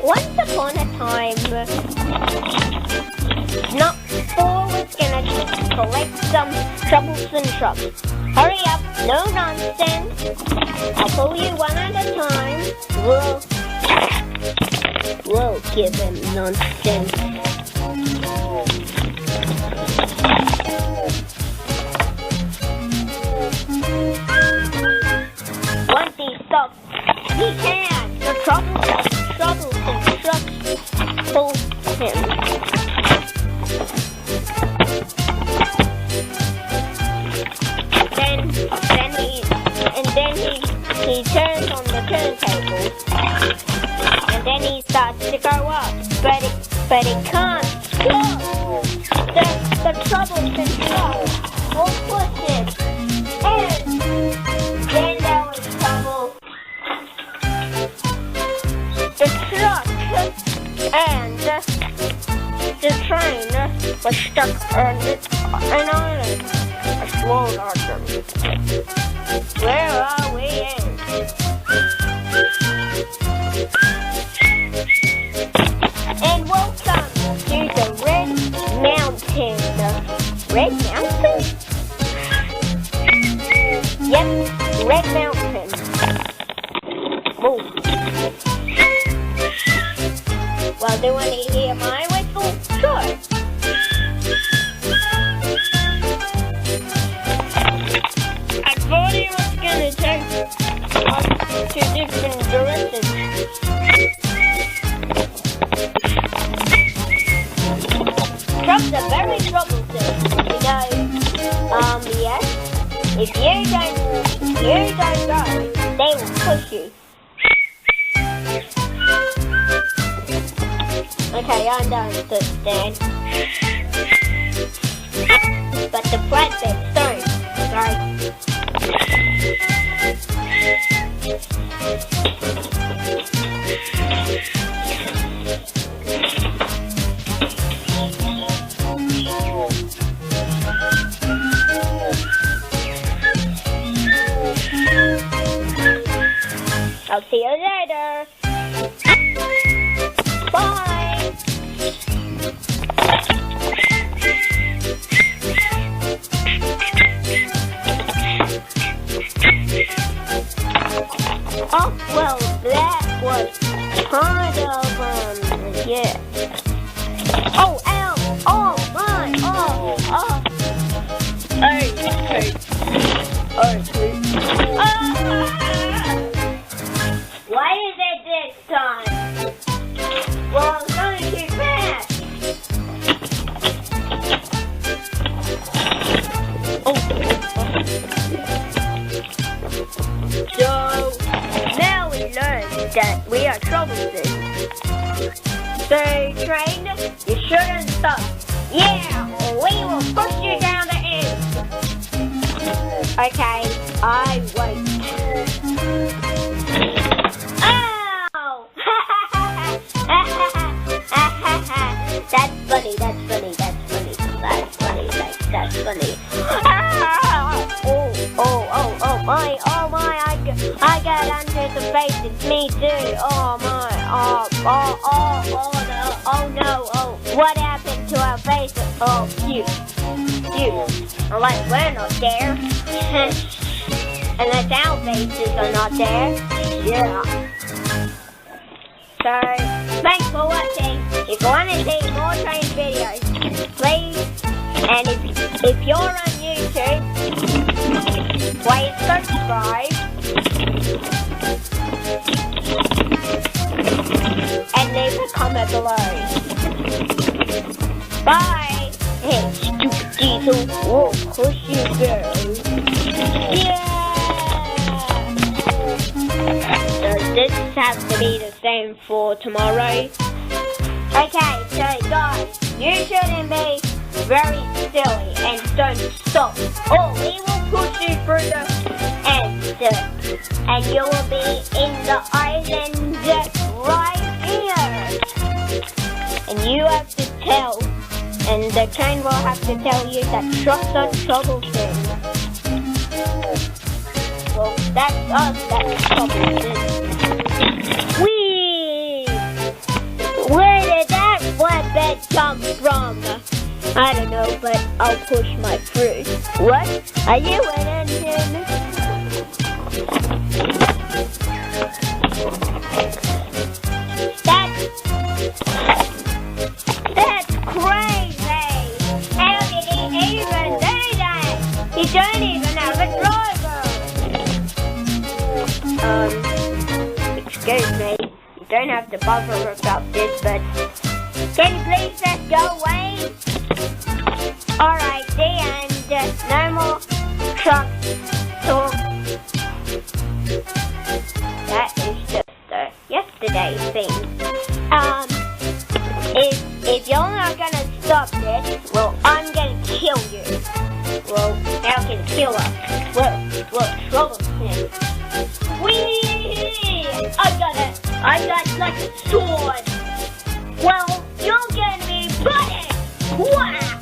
Once upon a time, not 4 was gonna collect some troublesome trucks. Hurry up, no nonsense. I'll pull you one at a time. We'll give him nonsense. Once he stops, he can. The troublesome trucks pull him. Then he turns on the turntable, and then he starts to go up, but it can't stop. The troublesome truck will push him, and then there was trouble. The truck and the train was stuck on an island, a small island. Where are we in? And welcome to the Red Mountain. Red Mountain? Yep, Red Mountain. Boom. Well, do you want to hear my whistle? Sure. I thought he was gonna take us to different directions. Trucks are very troublesome, yes. If you don't go, they will push you. Okay, I understand. But the flatbeds don't. Sorry. I'll see you later. Bye. Oh, well, that was kind of, yeah. Oh, ow! Oh, my! Oh! Hey! Why is it this time? Well, I'm going too fast. So, now we learn that we are troublesome. So, train, you shouldn't stop. Yeah, or we will push you down the end. Okay, I wait. Ow! That's funny. Oh my, I got under the face, it's me too. Oh my, no, what happened to our faces? Oh, you, unless we're not there. Unless our faces are not there. Yeah. So, thanks for watching. If you want to see more train videos, please, and if you're on YouTube, please subscribe and leave a comment below. Bye. Hey, stupid diesel, we'll push you girl. Yeah. Does this have to be the same for tomorrow? Okay, so guys, you shouldn't be very silly and don't stop, or we will push you through the end, and you will be in the island right here. And you have to tell, and the train will have to tell you that trucks are troublesome. That's us that's stopping this. Whee! Where did that flatbed come from? I don't know, but I'll push my fruit. What? Are you an engine? That's crazy! How did he even do that? He don't even have a driver! Excuse me. You don't have to bother about this, but can you please just go away? Alright, the end. No more truck talk. That is just a yesterday thing. If you're not gonna stop this, well, I'm gonna kill you. Well, how can kill us? Well, troublesome. Whee! I got like a sword. Well, you're gonna be butted. Wow!